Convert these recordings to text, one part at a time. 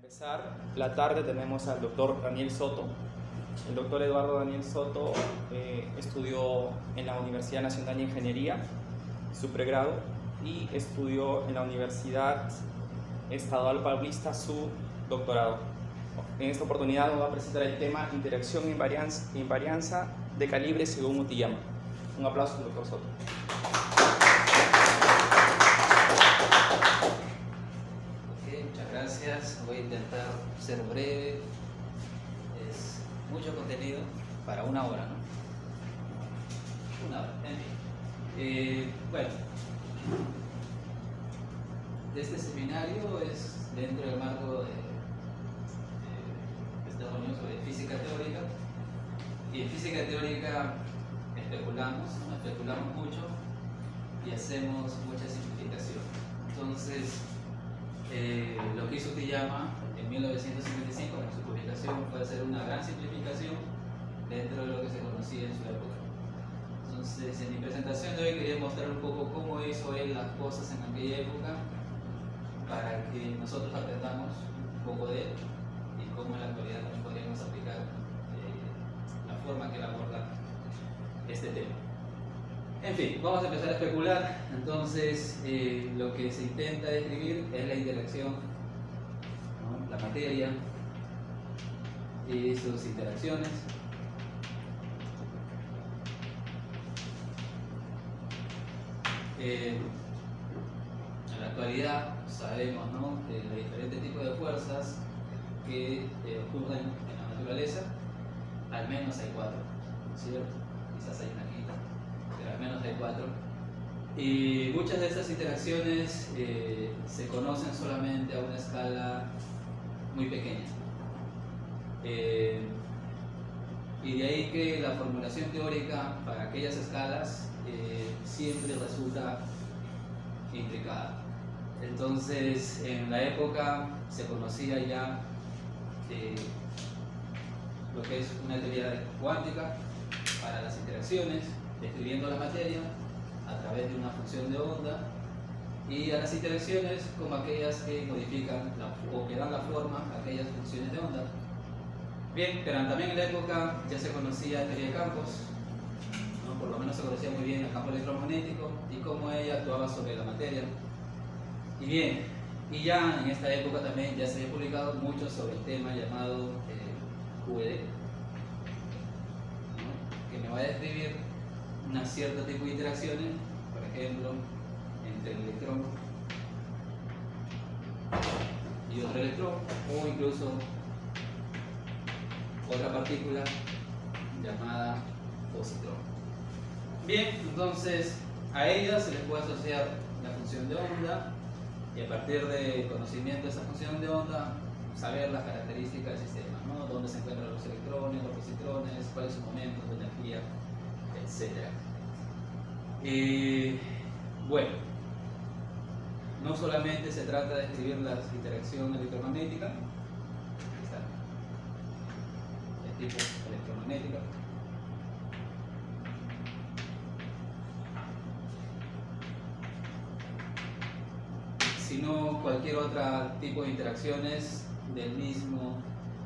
Empezar la tarde tenemos al doctor Daniel Soto. El doctor Eduardo Daniel Soto estudió en la Universidad Nacional de Ingeniería, su pregrado, y estudió en la Universidad Estadual Paulista su doctorado. En esta oportunidad nos va a presentar el tema interacción e invarianza de calibre según Utiyama. Un aplauso al doctor Soto. Muchas gracias. Voy a intentar ser breve. Es mucho contenido para una hora, ¿no? Una hora, en fin. Bueno, este seminario es dentro del marco de esta reunión sobre física teórica. Y en física teórica especulamos mucho y hacemos mucha simplificación. Entonces, lo que hizo Utiyama en 1955 en su publicación fue hacer una gran simplificación dentro de lo que se conocía en su época. Entonces, en mi presentación de hoy quería mostrar un poco cómo hizo él las cosas en aquella época para que nosotros aprendamos un poco de él y cómo en la actualidad también podríamos aplicar la forma que él aborda este tema. En fin, vamos a empezar a especular. Entonces, lo que se intenta describir es la interacción, ¿no? La materia y sus interacciones. En la actualidad sabemos, ¿no?, de los diferentes tipos de fuerzas que ocurren en la naturaleza. Al menos hay 4, ¿cierto? Quizás hay una quinta, pero al menos hay 4. Y muchas de estas interacciones se conocen solamente a una escala muy pequeña. Y de ahí que la formulación teórica para aquellas escalas siempre resulta intricada. Entonces, en la época se conocía ya lo que es una teoría cuántica para las interacciones, describiendo la materia a través de una función de onda, y a las interacciones como aquellas que modifican o que dan la forma a aquellas funciones de onda. Bien, pero también en la época ya se conocía teoría de campos, ¿no? Por lo menos se conocía muy bien el campo electromagnético y cómo ella actuaba sobre la materia. Y bien, y ya en esta época también ya se había publicado mucho sobre el tema llamado QED, ¿no?, que me va a describir un cierto tipo de interacciones, por ejemplo, entre el electrón y otro electrón, o incluso otra partícula llamada positrón. Bien, entonces a ella se le puede asociar la función de onda, y a partir del conocimiento de esa función de onda, saber las características del sistema, ¿no?, dónde se encuentran los electrones, los positrones, cuál es su momento de energía, etc. Bueno, no solamente se trata de describir la interacción electromagnética, de tipo electromagnética, sino cualquier otro tipo de interacciones del mismo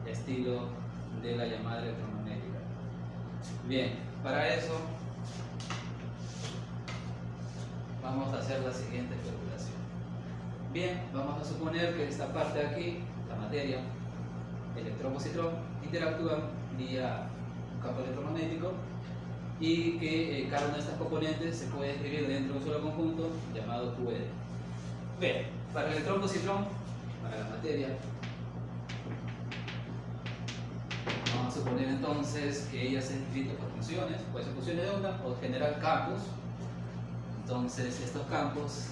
estilo de la llamada electromagnética. Bien, para eso vamos a hacer la siguiente especulación. Bien, vamos a suponer que esta parte de aquí, la materia, electrón-positrón, interactúan vía un campo electromagnético, y que cada una de estas componentes se puede escribir dentro de un solo conjunto llamado QED. Bien, para el electrón-positrón, para la materia, vamos a suponer entonces que ella se escribe por funciones, puede ser funciones de onda o generar campos. Entonces, estos campos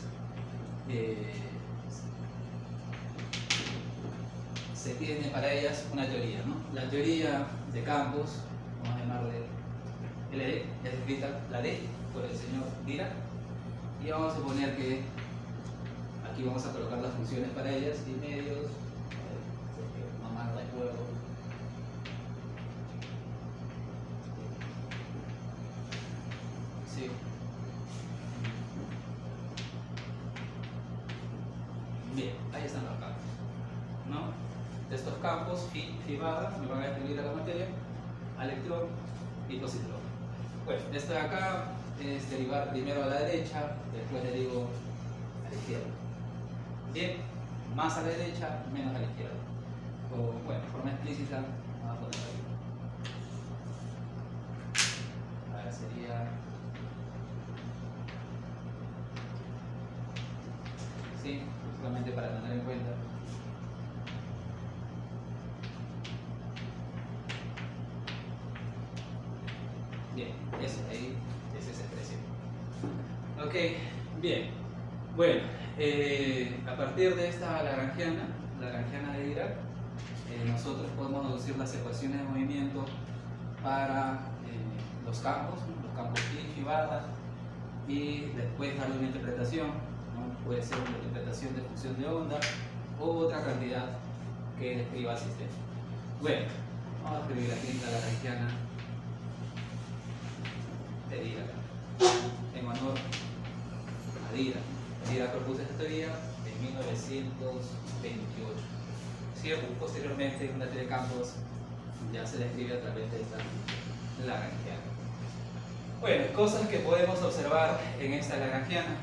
se tiene para ellas una teoría, ¿no? La teoría de campos, vamos a llamarle LD, es escrita la D por el señor Dirac, y vamos a suponer que aquí vamos a colocar las funciones para ellas y medios, porque no más recuerdo. Sí. Bien, ahí están los campos, ¿no? de estos campos, phi barra, me van a escribir a la materia, electrón y positrón. Bueno, esto de acá es derivar primero a la derecha, después derivo a la izquierda. Bien, más a la derecha, menos a la izquierda. O, bueno, de forma explícita, vamos a poner ahí. Ahora sería... Sí, solamente para tener en cuenta. Bien, eso ahí es esa expresión. Ok, bien. Bueno, a partir de esta lagrangiana de Dirac, nosotros podemos deducir las ecuaciones de movimiento para los campos phi barra, y después darle una interpretación, ¿no? Puede ser una interpretación de función de onda o otra cantidad que describa el sistema. Bueno, vamos a escribir aquí la lagrangiana de Dirac en honor a Dirac. Dirac propuso esta teoría en 1928. ¿Cierto? Posteriormente, una teoría de campos ya se describe a través de esta lagrangiana. Bueno, cosas que podemos observar en esta lagrangiana,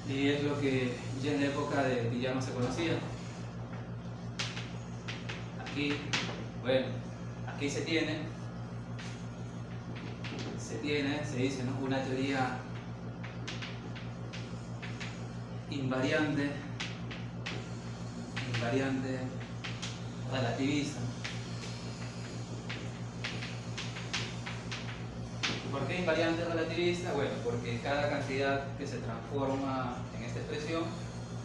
y es lo que ya en la época de Villano se conocía. Aquí, bueno, aquí se dice, ¿no?, una teoría invariante relativista. ¿Por qué invariante relativista? Bueno, porque cada cantidad que se transforma en esta expresión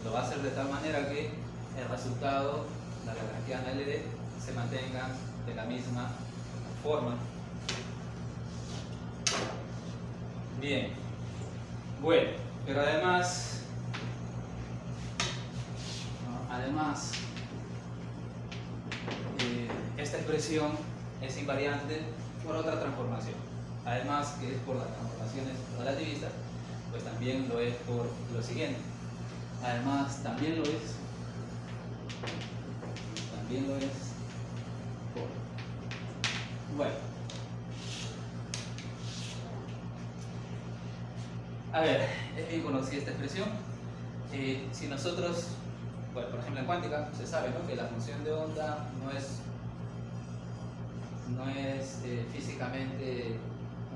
lo va a hacer de tal manera que el resultado, la lagrangiana LD, se mantenga de la misma forma. Bien, bueno, pero además esta expresión es invariante por otra transformación. Además que es por las transformaciones relativistas, pues también lo es por lo siguiente. Además también lo es por... Bueno. A ver, es bien conocida esta expresión. Si nosotros, bueno, por ejemplo en cuántica, se sabe, ¿no?, que la función de onda no es físicamente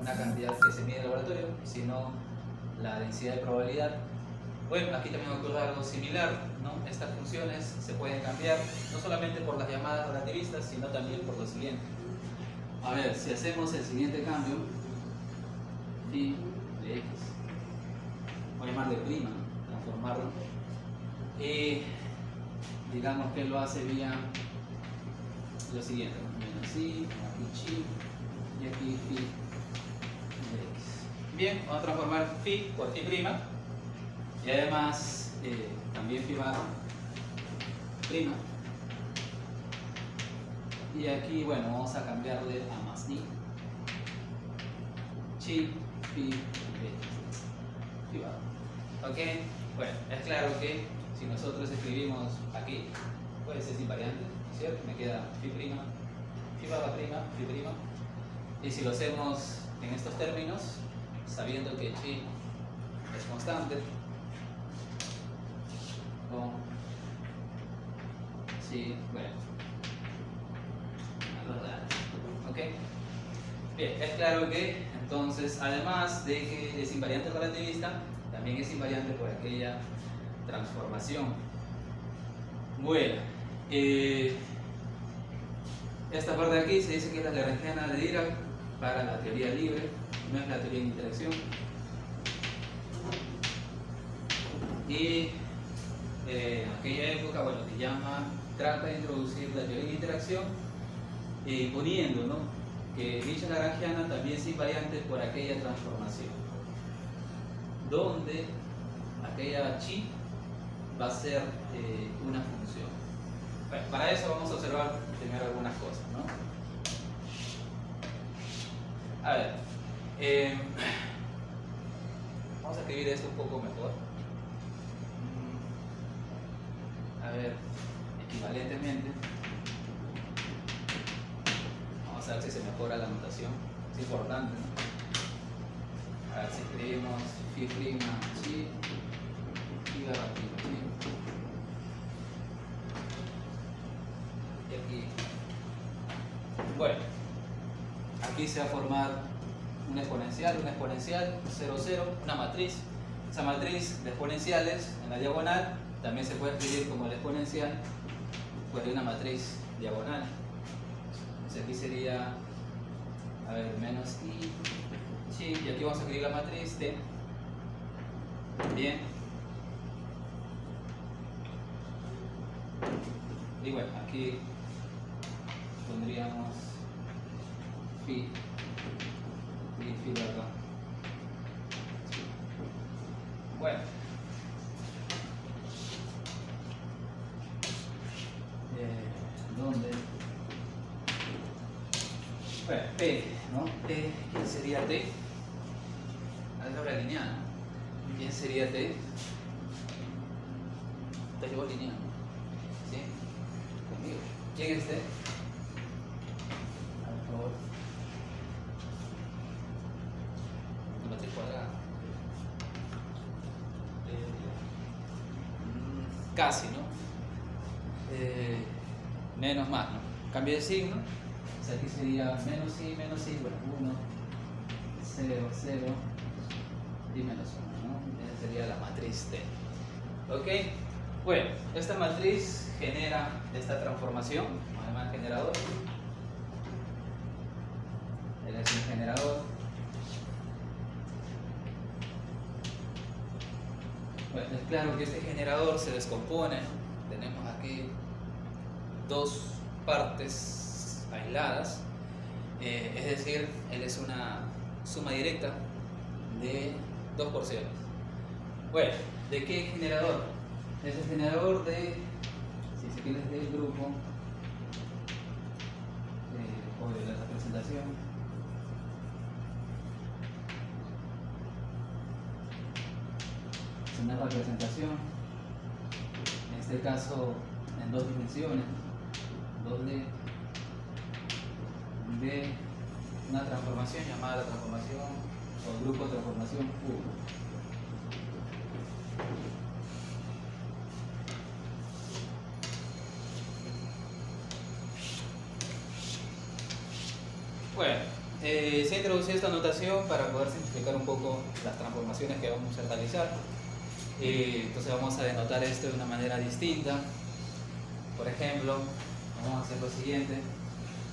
una cantidad que se mide en el laboratorio, sino la densidad de probabilidad. Bueno, aquí también ocurre algo similar, ¿no? Estas funciones se pueden cambiar no solamente por las llamadas relativistas, sino también por lo siguiente. A ver, si hacemos el siguiente cambio, phi de x, voy a llamarle prima, transformarlo, y digamos que lo hace vía lo siguiente, menos i, aquí chi, y aquí phi de x. Bien, vamos a transformar phi por phi prima, y además también phi barra prima, y aquí, bueno, vamos a cambiarle a más i, chi, phi de x, phi barra. Ok, bueno, es claro que si nosotros escribimos aquí, pues es invariante, ¿cierto? Me queda phi prima, phi barra prima, phi prima, y si lo hacemos en estos términos, sabiendo que chi es constante, con chi, bueno, ok. Bien, es claro que entonces, además de que es invariante relativista, también es invariante por aquella transformación. Bueno, esta parte de aquí se dice que es la lagrangiana de Dirac para la teoría libre, no es la teoría de interacción. Y en aquella época, bueno, trata de introducir la teoría de interacción, poniendo, ¿no?, que dicha lagrangiana también es invariante por aquella transformación, donde aquella chi va a ser una función. Bueno, para eso vamos a observar primero algunas cosas, ¿no? A ver, vamos a escribir esto un poco mejor. A ver, equivalentemente, vamos a ver si se mejora la notación, es importante, ¿no? A ver si escribimos phi prima chi y barra prima chi. Y aquí, bueno, aquí se va a formar un exponencial, 0, 0, una matriz. Esa matriz de exponenciales en la diagonal también se puede escribir como el exponencial, pues de una matriz diagonal. Entonces aquí sería, a ver, menos i, chi, y aquí vamos a escribir la matriz t. Bien. Y bueno, aquí pondríamos phi de acá. Bueno, ¿dónde? Bueno, P, ¿no? P, ¿quién sería T? Álgebra lineal, ¿no? ¿Quién sería T? Te llevo lineal, ¿sí? Conmigo. ¿Quién es T? Por favor. La matriz cuadrada. Casi, ¿no? Menos más, ¿no? Cambio de signo. O sea, aquí sería menos i, bueno, 1, 0, 0 y menos 1, ¿no? Esa sería la matriz T. ¿Ok? Bueno, esta matriz genera esta transformación, además generador. Él es un generador. Bueno, es claro que este generador se descompone, ¿no? Tenemos aquí dos partes aisladas, es decir, él es una suma directa de dos porciones. Bueno, ¿de qué generador? Es el generador de, si se quiere, del grupo o de la representación. Es una representación, en este caso en dos dimensiones, 2D, de una transformación llamada la transformación o grupo de transformación U. Bueno, se ha introducido esta notación para poder simplificar un poco las transformaciones que vamos a realizar. Entonces vamos a denotar esto de una manera distinta. Por ejemplo, vamos a hacer lo siguiente: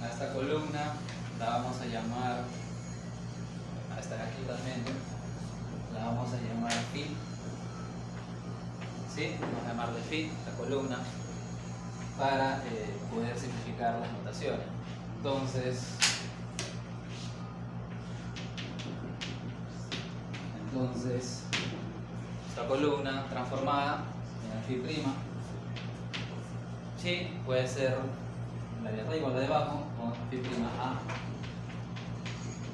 a esta columna la vamos a llamar, a esta de aquí realmente, la vamos a llamar phi. ¿Sí? Vamos a llamarle phi, esta columna, para poder simplificar las notaciones. Entonces esta columna transformada en phi prima, sí, puede ser la de arriba o la de abajo, con phi prima A,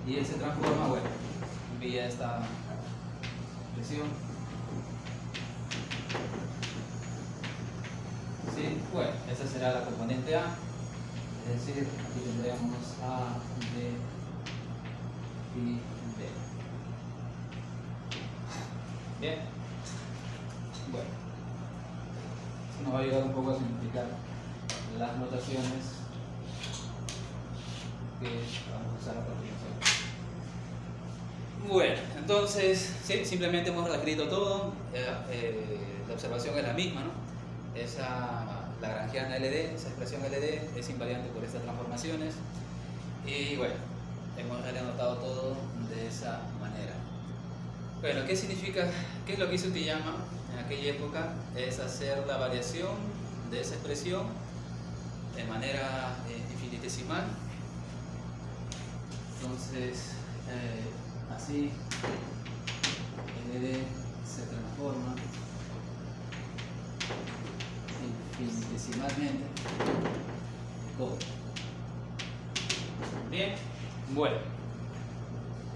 y él se transforma, bueno, vía esta expresión. Sí, bueno, esa será la componente A, es decir, aquí tendríamos A, B, phi, B. Bien, bueno, eso nos va a ayudar un poco a simplificar las notaciones que vamos a usar a continuación. Bueno, entonces, sí, simplemente hemos reescrito todo. La observación es la misma, ¿no? Esa lagrangiana LD, esa expresión LD es invariante por estas transformaciones. Y bueno, hemos anotado todo de esa manera. Bueno, ¿qué significa? ¿Qué es lo que hizo Utiyama en aquella época? Es hacer la variación de esa expresión de manera infinitesimal. Entonces, así, LD se transforma infinitesimalmente todo. Bien, bueno,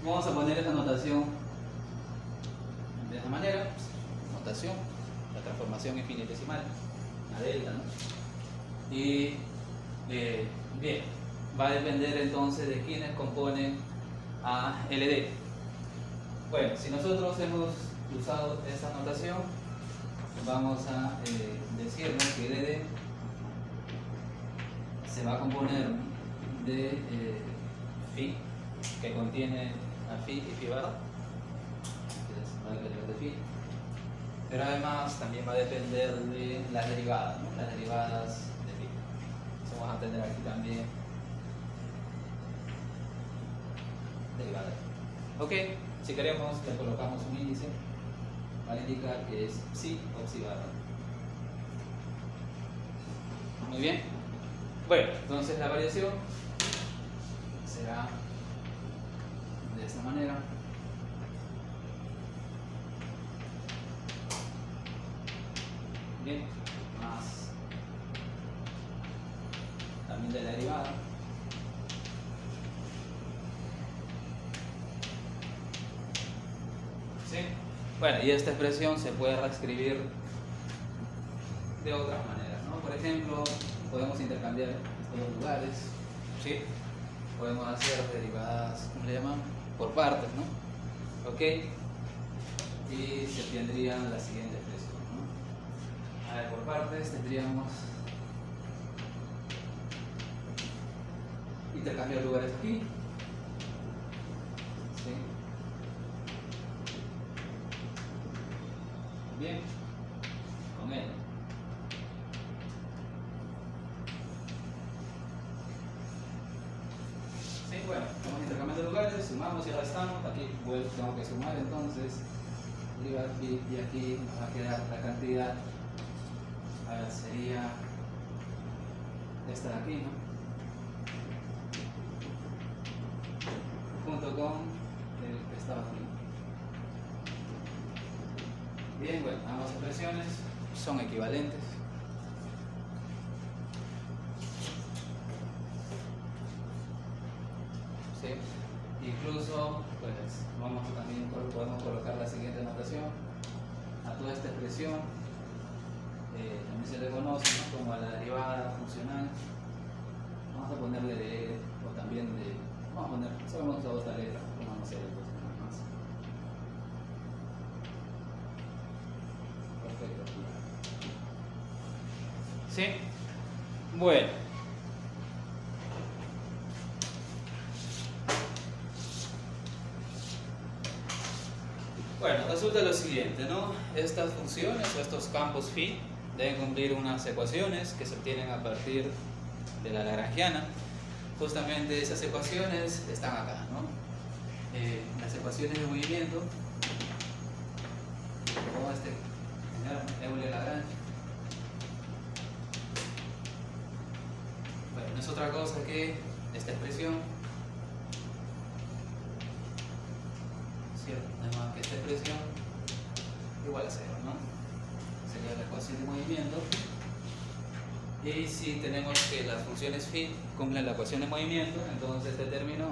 vamos a poner esta notación de esta manera, notación, la transformación infinitesimal, una delta, ¿no? Y bien, va a depender entonces de quiénes componen a LD. Bueno, si nosotros hemos usado esta notación, vamos a decirnos que LD se va a componer de phi, que contiene a phi y phi bar, de phi, pero además también va a depender de las derivadas, ¿no? Las derivadas de phi. Eso vamos a tener aquí también derivadas. Ok, si queremos le colocamos un índice para indicar que es psi o psi bar. Muy bien. Bueno, entonces la variación será de esta manera. Bien, más también de la derivada. ¿Sí? Bueno, y esta expresión se puede reescribir de otras maneras, ¿no? Por ejemplo, podemos intercambiar estos dos lugares, ¿sí? Podemos hacer derivadas, ¿cómo le llaman? Por partes, ¿no? Ok, y se tendría la siguiente expresión, ¿no? A ver, por partes tendríamos intercambiar lugares aquí, ¿sí? Bien, con él. Sí, bueno, vamos intercambiando lugares, sumamos y restamos. Aquí tengo que sumar, entonces y aquí nos va a quedar la cantidad. A ver, sería esta de aquí, ¿no? Junto con el que estaba aquí. Bien, bueno, ambas expresiones son equivalentes. ¿Sí? Incluso, pues, podemos colocar la siguiente notación a toda esta expresión. También se le conoce, ¿no?, como a la derivada funcional. Vamos a ponerle de, o también de, vamos a poner, solo hemos usado esta letra, vamos a hacer el más. Perfecto. ¿Sí? Bueno. Bueno, resulta lo siguiente, ¿no? Estas funciones o estos campos phi deben cumplir unas ecuaciones que se obtienen a partir de la lagrangiana. Justamente esas ecuaciones están acá, ¿no? Las ecuaciones de movimiento, como este Euler-Lagrange. Bueno, no es otra cosa que esta expresión, ¿cierto? Además que esta expresión igual a 0, ¿no? Sería la ecuación de movimiento. Y si tenemos que las funciones phi cumplen la ecuación de movimiento, entonces este término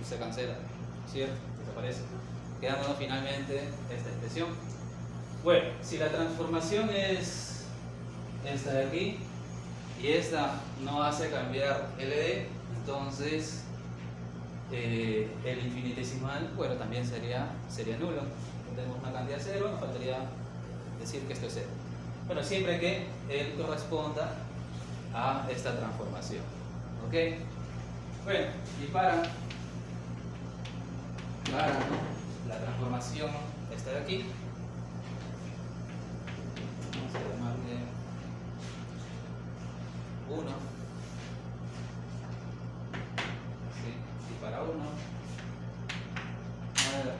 se cancela, ¿cierto? Desaparece, quedándonos finalmente esta expresión. Bueno, si la transformación es esta de aquí y esta no hace cambiar LD, entonces el infinitesimal, bueno, también sería nulo. Tenemos una cantidad 0, nos faltaría decir que esto es 0. Bueno, siempre que él corresponda a esta transformación. ¿Ok? Bueno, y para la transformación esta de aquí, vamos a llamarle 1. Sí, y para 1, a ver,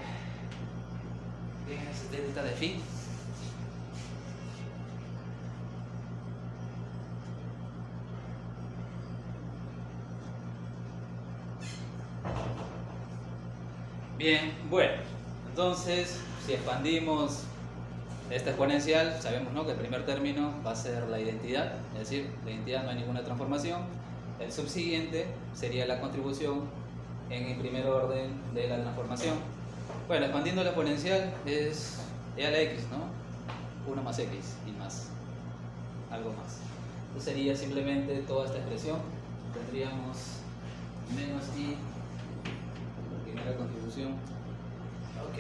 ¿qué es delta de phi? Bien, bueno, entonces si expandimos esta exponencial, sabemos, ¿no?, que el primer término va a ser la identidad, es decir, la identidad no hay ninguna transformación. El subsiguiente sería la contribución en el primer orden de la transformación. Bueno, expandiendo la exponencial es e a la x, ¿no? 1 más x y más algo más. sería simplemente toda esta expresión. Tendríamos menos i, primera contribución. Ok,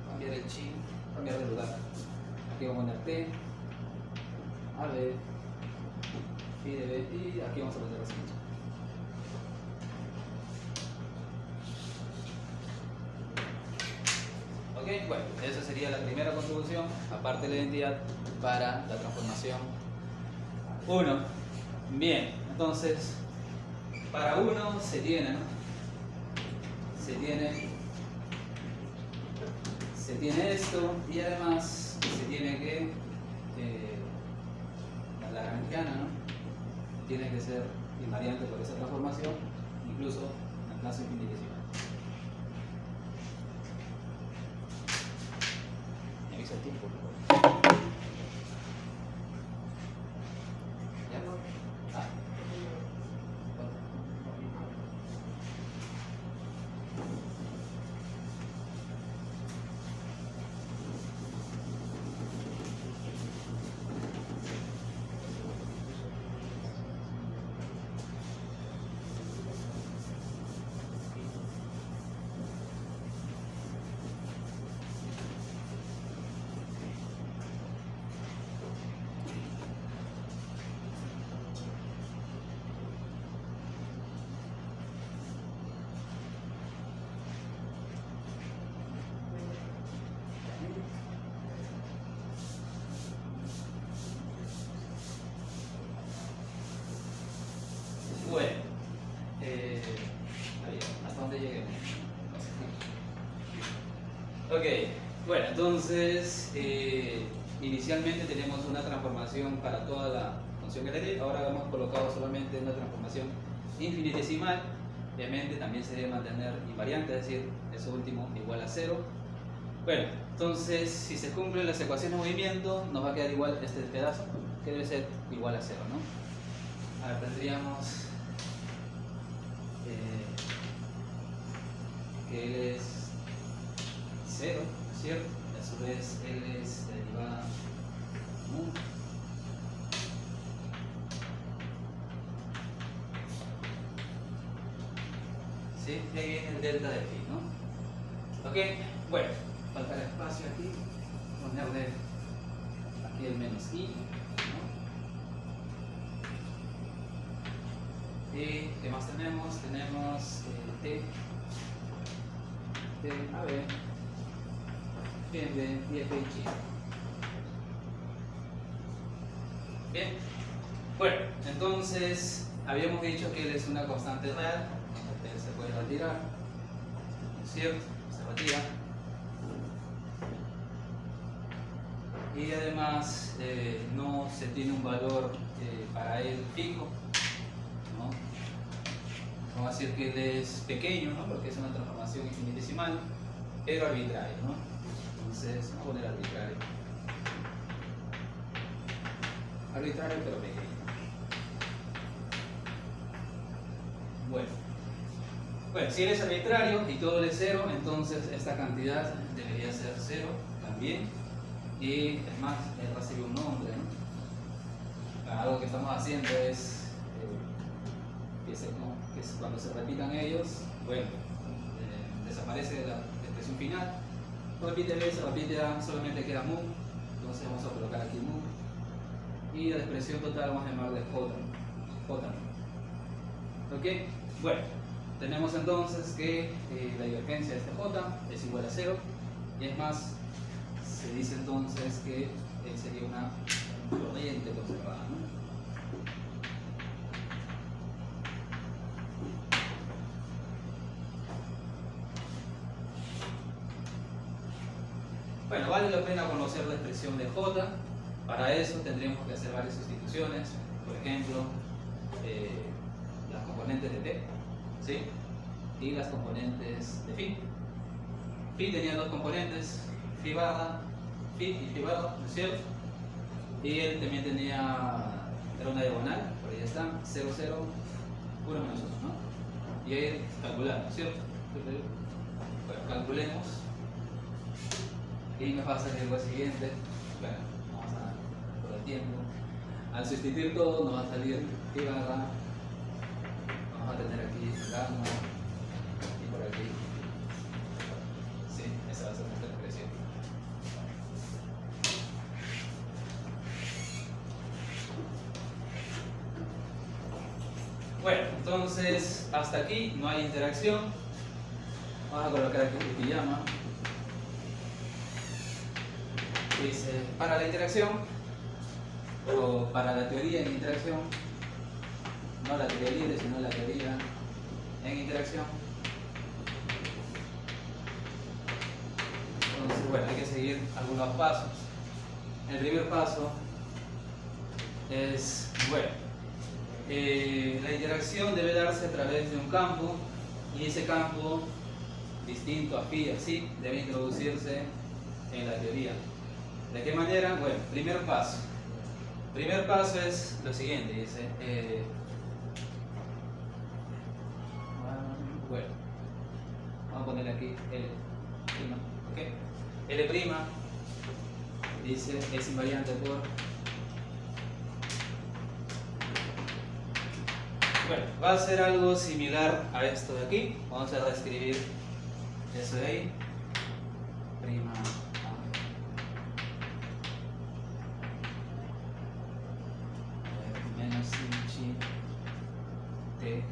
cambiar el chi, cambiar de lugar. Aquí vamos a poner t, a b, phi de b, y aquí vamos a poner la siguiente. Ok, bueno, esa sería la primera contribución, aparte de la identidad, para la transformación 1. Bien, entonces, para 1 se tiene, ¿no? Se tiene esto, y además se tiene que la lagrangiana, ¿no? Tiene que ser invariante por esa transformación, incluso en el plazo infinitesimal. Me avisa el tiempo, por favor. ¿Ya? Ah. Bueno, ¿hasta dónde lleguemos? Ok, bueno, entonces inicialmente tenemos una transformación para toda la función que tenemos. Ahora hemos colocado solamente una transformación infinitesimal. Obviamente también se debe mantener invariante, es decir, eso último igual a 0. Bueno, entonces si se cumplen las ecuaciones de movimiento, nos va a quedar igual este pedazo, que debe ser igual a 0, ¿no? A ver, tendríamos que L es 0, ¿cierto? A su vez L es derivada mu. ¿Sí? Y ahí viene el delta de phi, ¿no? Ok, bueno, falta el espacio aquí, ponerle aquí el menos i, ¿no? Y ¿qué más tenemos? Tenemos t, a b, bien, bien, y f y g. Bien, bueno, entonces habíamos dicho que él es una constante real, se puede retirar, ¿no es cierto? Se retira. Y además no se tiene un valor para él fijo, ¿no? Vamos a decir que él es pequeño, ¿no? Porque es una transformación infinitesimal, pero arbitrario, ¿no? Entonces, vamos a poner arbitrario. Arbitrario, pero pequeño. Bueno, si él es arbitrario y todo es 0, entonces esta cantidad debería ser 0 también. Y es más, él recibe un nombre, ¿no? Algo que estamos haciendo es que cuando se repitan ellos, bueno, desaparece la expresión final. Repite B, se repite A, solamente queda mu. Entonces vamos a colocar aquí mu. Y la expresión total vamos a llamarle J. ¿Ok? Bueno, tenemos entonces que la divergencia de este J es igual a 0. Y es más, se dice entonces que él sería una corriente conservada, ¿no? Bueno, vale la pena conocer la expresión de J. Para eso tendríamos que hacer varias sustituciones. Por ejemplo, las componentes de T, ¿sí? Y las componentes de phi. Phi tenía dos componentes, phi barra, phi y phi barra, ¿no es cierto? Y él también era una diagonal, por ahí está, 0, 0, 1 menos 1, ¿no? Y ahí calcular, ¿no es cierto? Bueno, calculemos. Y me pasa que lo siguiente, bueno, vamos a por el tiempo, Al sustituir todo nos va a salir pi barra, vamos a tener aquí gamma y por aquí, sí, esa va a ser nuestra expresión. Bueno, entonces hasta aquí no hay interacción. Vamos a colocar aquí el pijama. Dice, para la interacción, o para la teoría en interacción, no la teoría libre, sino la teoría en interacción. Entonces, bueno, hay que seguir algunos pasos. El primer paso es, bueno, la interacción debe darse a través de un campo, y ese campo, distinto a phi, así, debe introducirse en la teoría. ¿De qué manera? Bueno, primer paso. Primer paso es lo siguiente, dice, bueno, vamos a poner aquí L', ¿ok? L', dice, es invariante por, bueno, va a ser algo similar a esto de aquí. Vamos a reescribir eso de ahí, prima menos chi t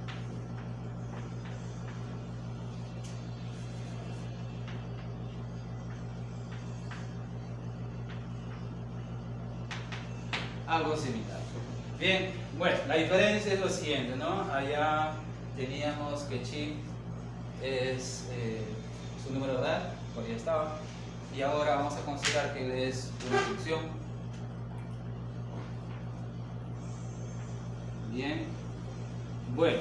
algo similar. Bien, bueno, la diferencia es lo siguiente, ¿no? Allá teníamos que chi es su número real, porque ya estaba, y ahora vamos a considerar que él es una función. Bien, bueno,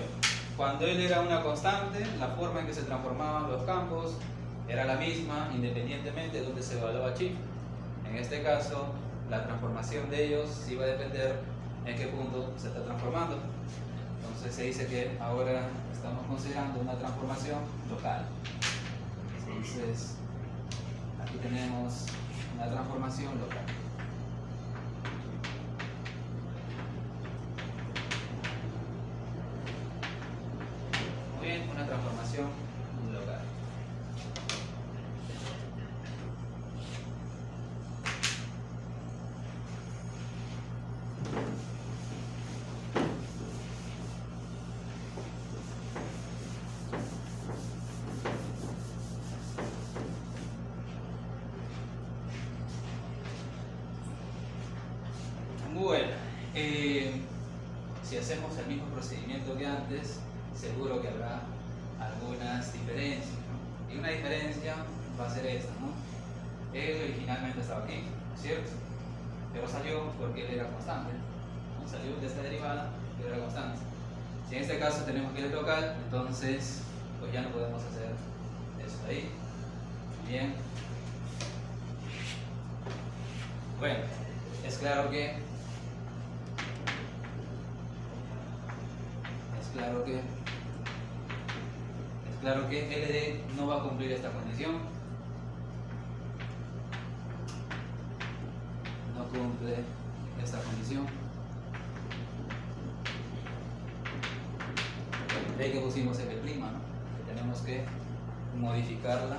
cuando él era una constante, la forma en que se transformaban los campos era la misma independientemente de donde se evaluaba chi. En este caso, la transformación de ellos sí va a depender en qué punto se está transformando. Entonces se dice que ahora estamos considerando una transformación local. Entonces, aquí tenemos una transformación local. Muy bien, una transformación local. Bueno, si hacemos el mismo procedimiento que antes, seguro que habrá algunas diferencias, ¿no? Y una diferencia va a ser esta, ¿no? Él originalmente estaba aquí, ¿cierto? Pero salió porque él era constante, ¿no? Salió de esta derivada, pero era constante. Si en este caso tenemos que ir local, entonces pues ya no podemos hacer eso ahí. Bien. Bueno, es claro que LD no va a cumplir esta condición. No cumple esta condición. Ve que pusimos F', ¿no? Que tenemos que modificarla.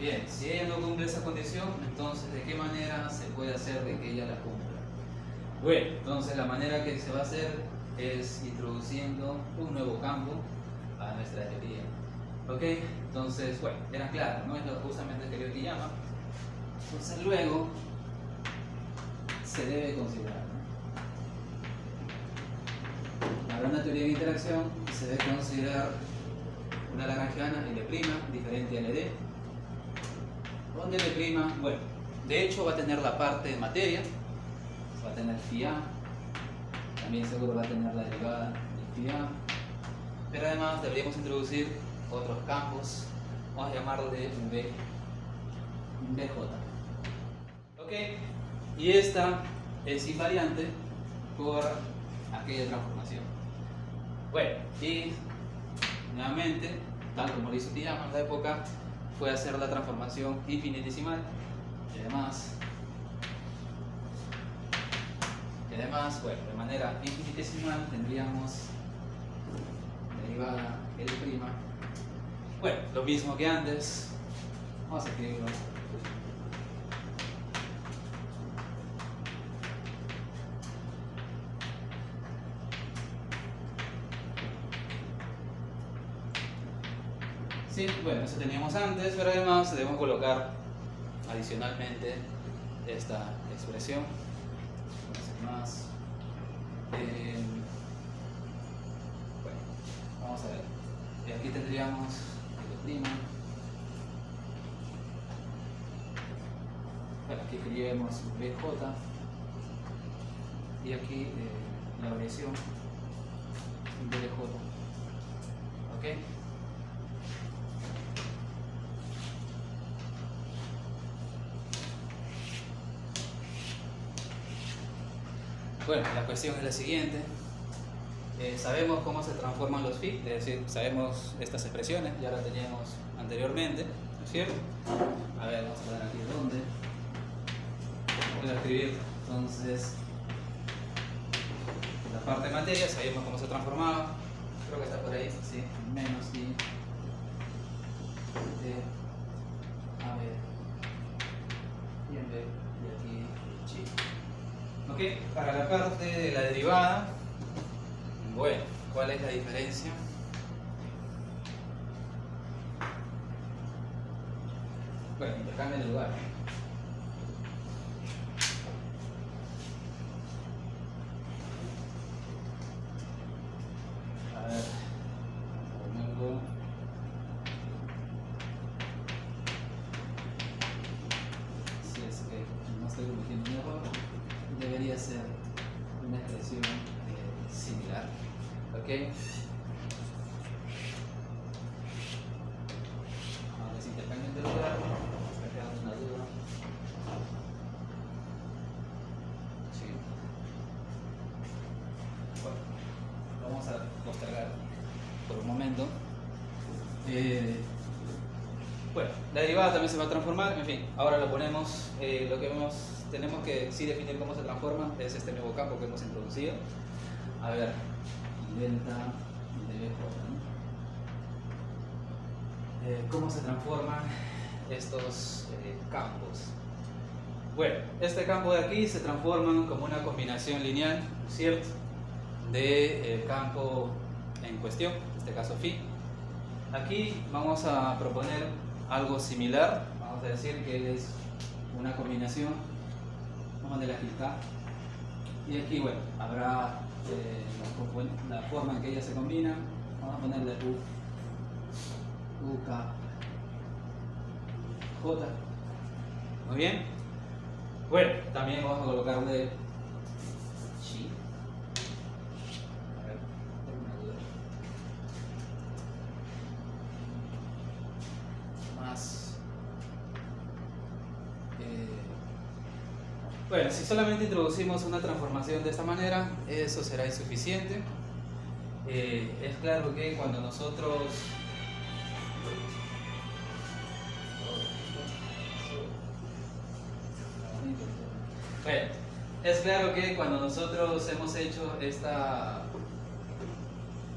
Bien, si ella no cumple esa condición, entonces ¿de qué manera se puede hacer de que ella la cumpla? Bueno, entonces la manera que se va a hacer es introduciendo un nuevo campo a nuestra teoría. ¿Ok? Entonces, bueno, era claro, ¿no? Es justamente el que llama. Entonces luego se debe considerar, ¿no? Habrá una teoría de interacción y se debe considerar una lagrangiana L', diferente a LD. ¿Dónde L'? Bueno, de hecho va a tener la parte de materia, va a tener phi A, también seguro va a tener la derivada de phi A, pero además deberíamos introducir otros campos, vamos a llamarle BJ. ¿Ok? Y esta es invariante por aquella transformación. Bueno, y nuevamente, tal como lo hizo Pijama en la época, fue hacer la transformación infinitesimal. Y además, bueno, de manera infinitesimal tendríamos derivada L'. Bueno, lo mismo que antes. Vamos a escribirlo. Sí, bueno, eso teníamos antes, pero además debemos colocar adicionalmente esta expresión. Más. Bueno, vamos a ver. Y aquí tendríamos L'. Bueno, aquí escribimos BJ. Y aquí la variación BJ. ¿Ok? Bueno, la cuestión es la siguiente. Sabemos cómo se transforman los phi, es decir, sabemos estas expresiones, ya las teníamos anteriormente, ¿no es cierto? A ver, vamos a poner aquí dónde. Voy a escribir, entonces, la parte de materia, sabemos cómo se transformaba, creo que está por ahí, sí, menos i de a b y en b y aquí chi. Ok, para la parte de la derivada, bueno, ¿cuál es la diferencia? Bueno, intercambio de lugar. A ver, ponerlo. Si es que no estoy cometiendo un error, debería ser una expresión similar. ¿Ok? Ahora si intercambian de lugar, está quedando una duda. Sí. Bueno, vamos a postergar por un momento. Bueno, la derivada también se va a transformar, en fin, ahora lo ponemos, lo que tenemos que sí definir cómo se transforma es este nuevo campo que hemos introducido. A ver, delta de BJ, ¿no? ¿Cómo se transforman estos campos? Bueno, este campo de aquí se transforma como una combinación lineal, ¿cierto? De campo en cuestión, en este caso phi. Aquí vamos a proponer algo similar, vamos a decir que es una combinación, vamos a ponerle aquí K, y aquí, bueno, habrá la forma en que ellas se combinan, vamos a ponerle U, K, J. Muy bien. Bueno, también vamos a colocarle Chi. A ver, tengo una duda. Más. Bueno, si solamente introducimos una transformación de esta manera, eso será insuficiente. Es claro que cuando nosotros bueno, es claro que cuando nosotros hemos hecho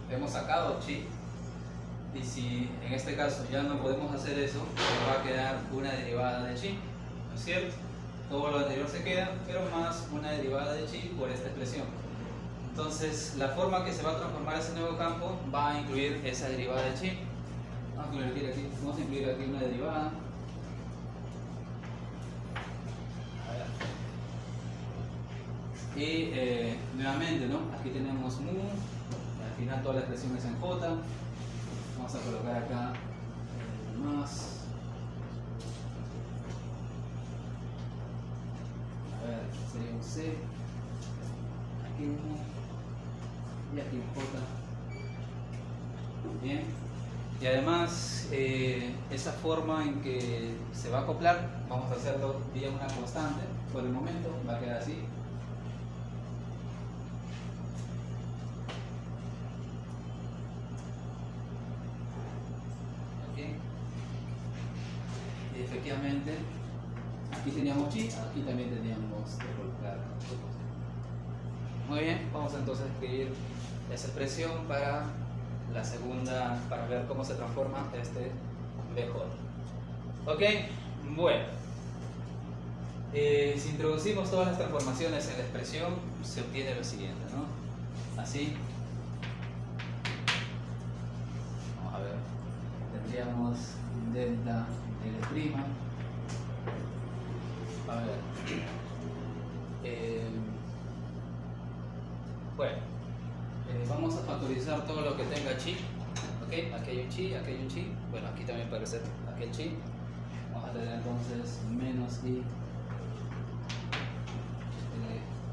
hemos sacado chi, y si en este caso ya no podemos hacer eso, nos va a quedar una derivada de chi, ¿no es cierto? Todo lo anterior se queda, pero más una derivada de chi por esta expresión. Entonces, la forma que se va a transformar ese nuevo campo va a incluir esa derivada de chi. Vamos a incluir aquí una derivada. Y nuevamente, ¿no? Aquí tenemos mu, al final toda la expresión es en j. Vamos a colocar acá más. A ver, sería un C, aquí un mu y aquí un j. Bien. Y además, esa forma en que se va a acoplar, vamos a hacerlo vía una constante. Por el momento va a quedar así. efectivamente aquí teníamos chi, aquí también teníamos que colocar. Muy bien, vamos entonces a escribir esa expresión para la segunda, para ver cómo se transforma este BJ. Ok, bueno. Si introducimos todas las transformaciones en la expresión, se obtiene lo siguiente, ¿no? Así. Vamos a ver. Tendríamos delta L'. A ver. Bueno. Vamos a factorizar todo lo que tenga chi. Ok, aquí hay un chi, aquí hay un chi. Bueno, aquí también puede ser aquel chi. Vamos a tener entonces menos i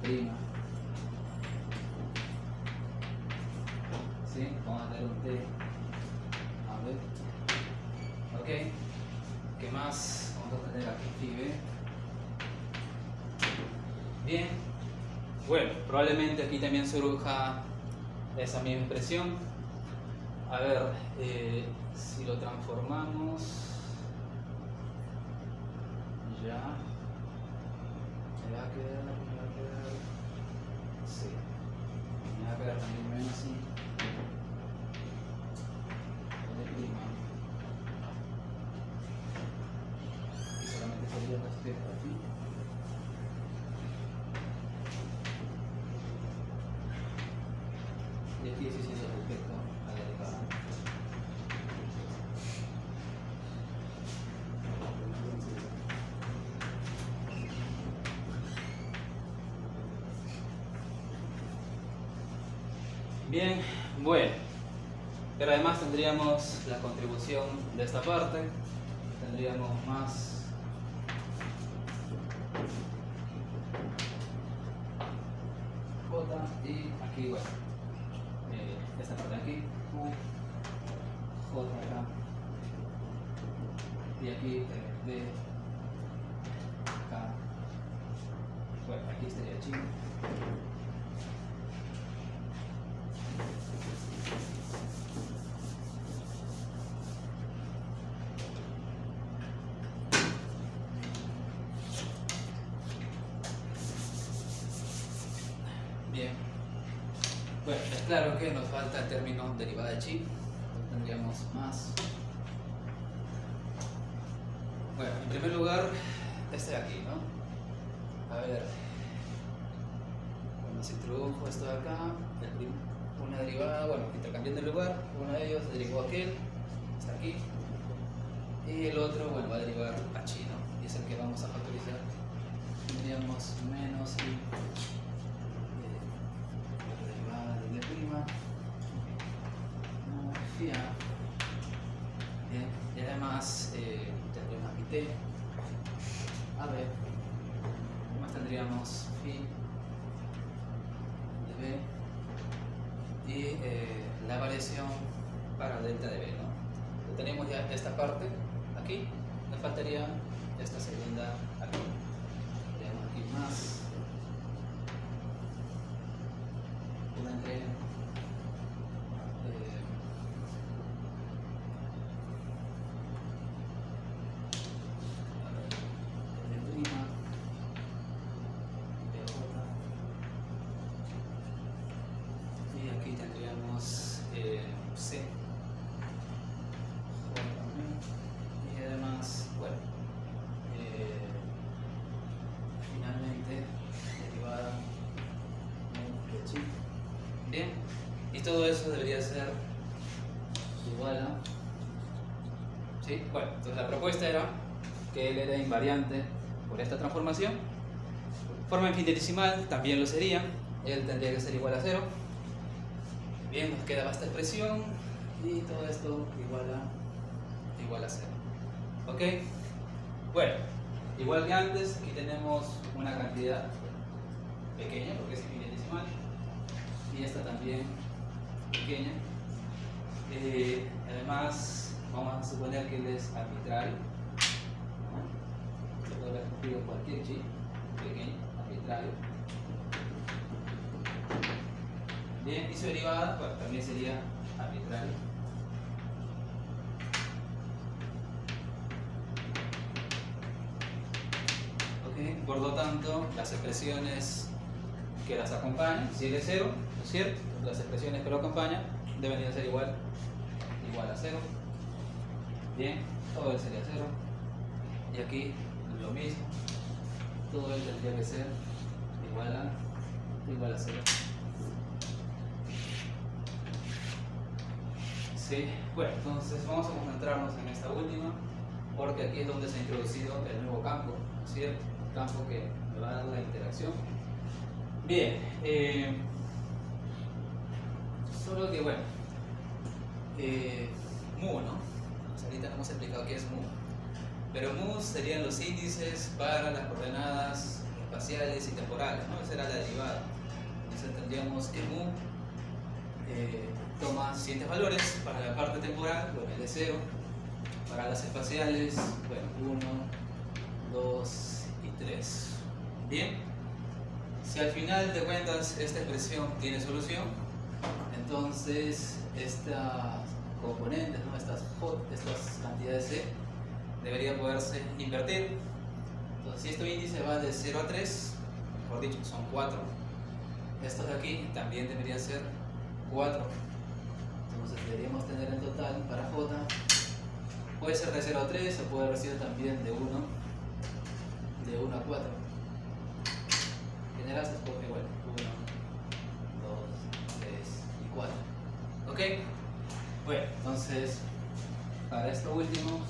L'. ¿Sí? Vamos a tener un t. A ver. Ok. ¿Qué más? Vamos a tener aquí phi b. Bien. Bueno, probablemente aquí también surja esa misma expresión. A ver, si lo transformamos, ya me va a quedar, sí, me va a quedar también menos así, L', y solamente sería respecto aquí. Y aquí sí sería respecto a la derivada. Bien, bueno, pero además tendríamos la contribución de esta parte, tendríamos más J y aquí, bueno, esta parte de aquí, J acá, y aquí B acá, bueno, aquí estaría chi. Bien. Bueno, es claro que nos falta el término derivada de chi. Entonces tendríamos más. Bueno, en primer lugar, este de aquí, ¿no? A ver. Cuando se introdujo esto de acá, una derivada, bueno, intercambiando el lugar, uno de ellos derivó aquel, está aquí. Y el otro, bueno, va a derivar a chi, ¿no? Y es el que vamos a factorizar. Tendríamos menos i. Phi A. Bien, y además tendríamos aquí T, A B, además tendríamos phi de B y la variación para delta de B, ¿no? Tenemos ya esta parte aquí, nos faltaría esta segunda aquí. Tenemos aquí más una entre C, y además, bueno, finalmente derivada de chi. Bien, y todo eso debería ser igual a, ¿sí? Bueno, entonces la propuesta era que L era invariante por esta transformación. Forma infinitesimal también lo sería, L tendría que ser igual a 0. Bien, nos quedaba esta expresión y todo esto igual a 0. ¿Ok? Bueno, igual que antes, aquí tenemos una cantidad pequeña porque es infinitesimal y esta también pequeña. Además, vamos a suponer que él es arbitrario, ¿no? Se puede haber cogido cualquier chi pequeño, arbitrario. Bien, y su derivada, bueno, también sería arbitraria. por lo tanto, las expresiones que las acompañan, si él es 0, ¿no es cierto? Las expresiones que lo acompañan deben de ser igual a 0. Bien, todo él sería 0. Y aquí lo mismo, todo él tendría que ser igual a 0. Sí, bueno, entonces vamos a concentrarnos en esta última, porque aquí es donde se ha introducido el nuevo campo, ¿no es cierto? El campo que me va a dar la interacción. Bien, solo que bueno, mu, ¿no? Pues ahorita no hemos explicado qué es mu, pero mu serían los índices para las coordenadas espaciales y temporales, ¿no? Esa era la derivada. Entonces tendríamos que mu toma siguientes valores. Para la parte temporal, bueno, el de 0. Para las espaciales, bueno, 1, 2 y 3. Bien, si al final de cuentas esta expresión tiene solución, entonces estas componentes, ¿no? estas cantidades C, debería poderse invertir. Entonces, si este índice va de 0 a 3, mejor dicho, son 4. Estos de aquí también deberían ser 4. Entonces deberíamos tener en total para J, puede ser de 0 a 3 o puede haber sido también de 1 a 4. En general se escoge igual, 1, 2, 3 y 4. ¿Ok? Bueno, entonces para esto último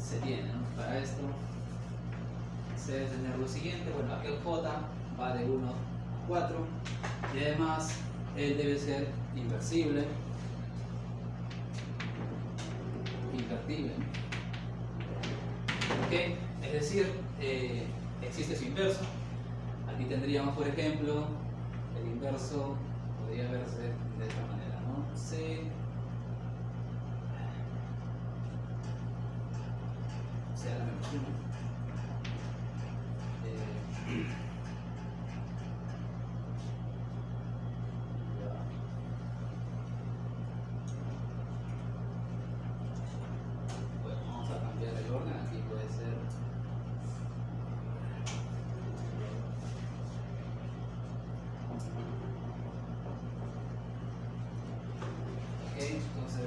se tiene, ¿no? Para esto se debe tener lo siguiente. Bueno, aquel J va de 1 a 4 y además él debe ser inversible. Invertible. ¿Ok? Es decir, existe su inverso. Aquí tendríamos, por ejemplo, el inverso podría verse de esta manera, ¿no? C a la menos 1.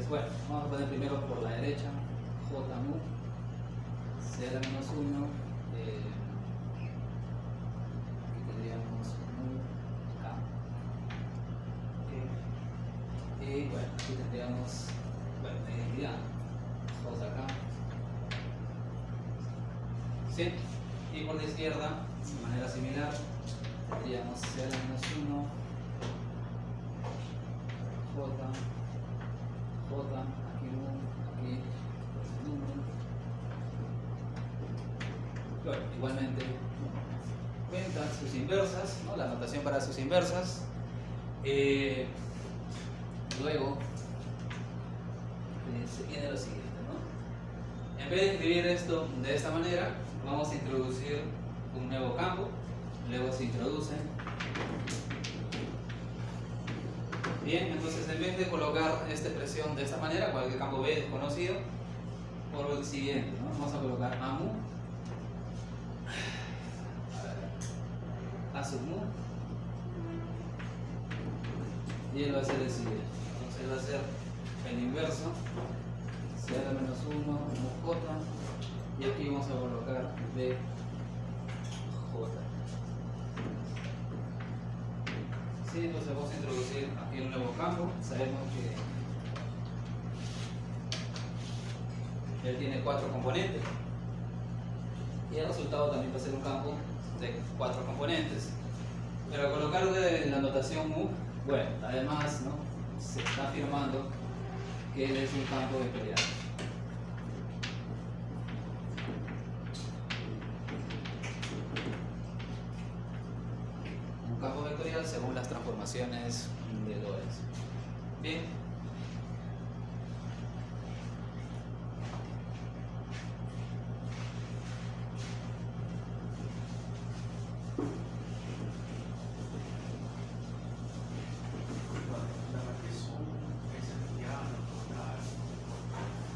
Bueno, vamos a poner primero por la derecha, J mu, C a la menos 1, aquí tendríamos mu K. Okay. Y bueno, aquí tendríamos, bueno, la identidad, JK. ¿Sí? Y por la izquierda, de manera similar, tendríamos C a la menos 1, J, aquí 1, aquí número. Bueno, igualmente cuentan sus inversas, ¿no? La notación para sus inversas. Luego se tiene lo siguiente, ¿no? En vez de escribir esto de esta manera, vamos a introducir un nuevo campo. Luego se introduce. Bien, entonces en vez de colocar esta expresión de esta manera, cualquier campo B desconocido, por el siguiente, ¿no? Vamos a colocar a mu, a sub mu, y él va a ser el siguiente. Entonces él va a ser el inverso, C a la menos 1, mu J, y aquí vamos a colocar B, J. Sí, entonces vamos a introducir aquí un nuevo campo. Sabemos que él tiene 4 componentes y el resultado también va a ser un campo de 4 componentes. Pero al colocarle la notación mu, bueno, además, ¿no? Se está afirmando que él es un campo vectorial. Campo vectorial según las transformaciones de Lorentz. Bien. La matriz es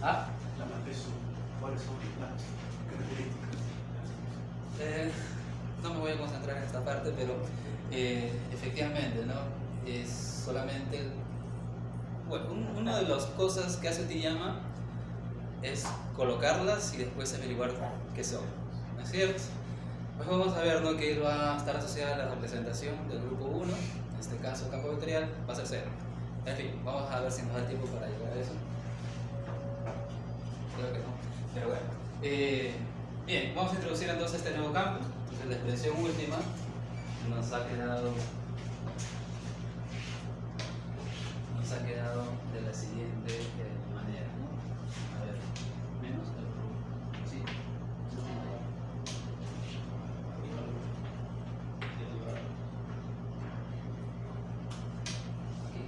¿Ah? la matriz, ¿cuáles son las características? No me voy a concentrar en esta parte, pero efectivamente, ¿no? Es solamente, bueno, una de las cosas que hace Tiyama es colocarlas y después averiguar qué son, ¿no es cierto? Pues vamos a ver, ¿no?, que va a estar asociada a la representación del grupo 1, en este caso campo vectorial, va a ser 0. En fin, vamos a ver si nos da tiempo para llegar a eso. Creo que no, pero bueno. Bien, vamos a introducir entonces este nuevo campo. Entonces la expresión última nos ha quedado de la siguiente manera, ¿no? A ver, menos el sí. Aquí,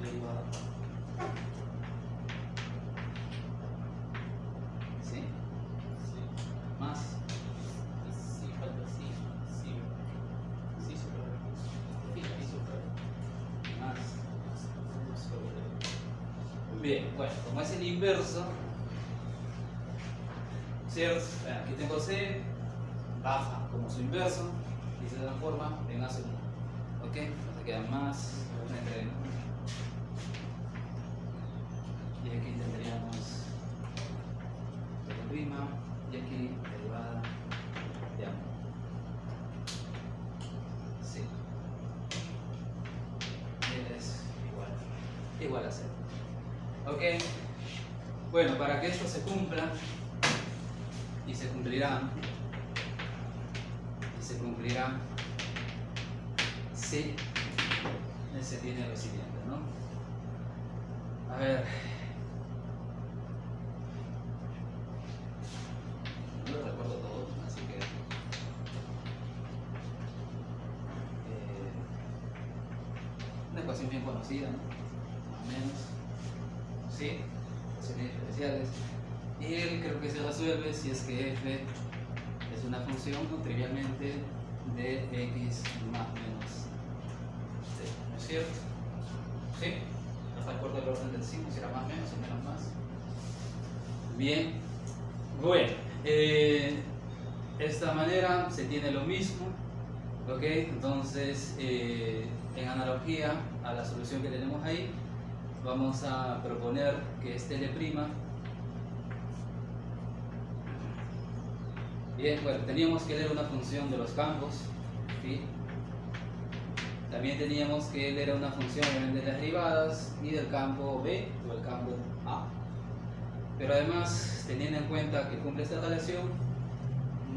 derivada. ¿Sí? Más. Sí, falta sí, sí. Sí, super. Sí, super. Más. Sobre. Bien, bueno, como es el inverso, ¿cierto? Bueno, aquí tengo C, baja como su inverso y se transforma en A segundo. ¿Ok? Entonces queda más entre N. Y aquí tendríamos prima y aquí derivada de A. Sí. Y es igual a 0. Ok, bueno, para que esto se cumpla, y se cumplirá, si se tiene lo siguiente, ¿no? A ver, no lo recuerdo todo, así que una ecuación bien conocida, ¿no? Más o menos. ¿Sí? Ecuaciones diferenciales. Y él creo que se resuelve si es que f es una función, ¿no?, trivialmente de x más menos c. ¿No es cierto? ¿Sí? No recuerdo el orden del signo, si era más menos o menos más. Bien. Bueno, de esta manera se tiene lo mismo. ¿Ok? Entonces, en analogía a la solución que tenemos ahí, vamos a proponer que este L'. Bien, bueno, teníamos que L era una función de los campos, ¿sí? También teníamos que L era una función de las derivadas y del campo B o el campo A. Pero además, teniendo en cuenta que cumple esta relación,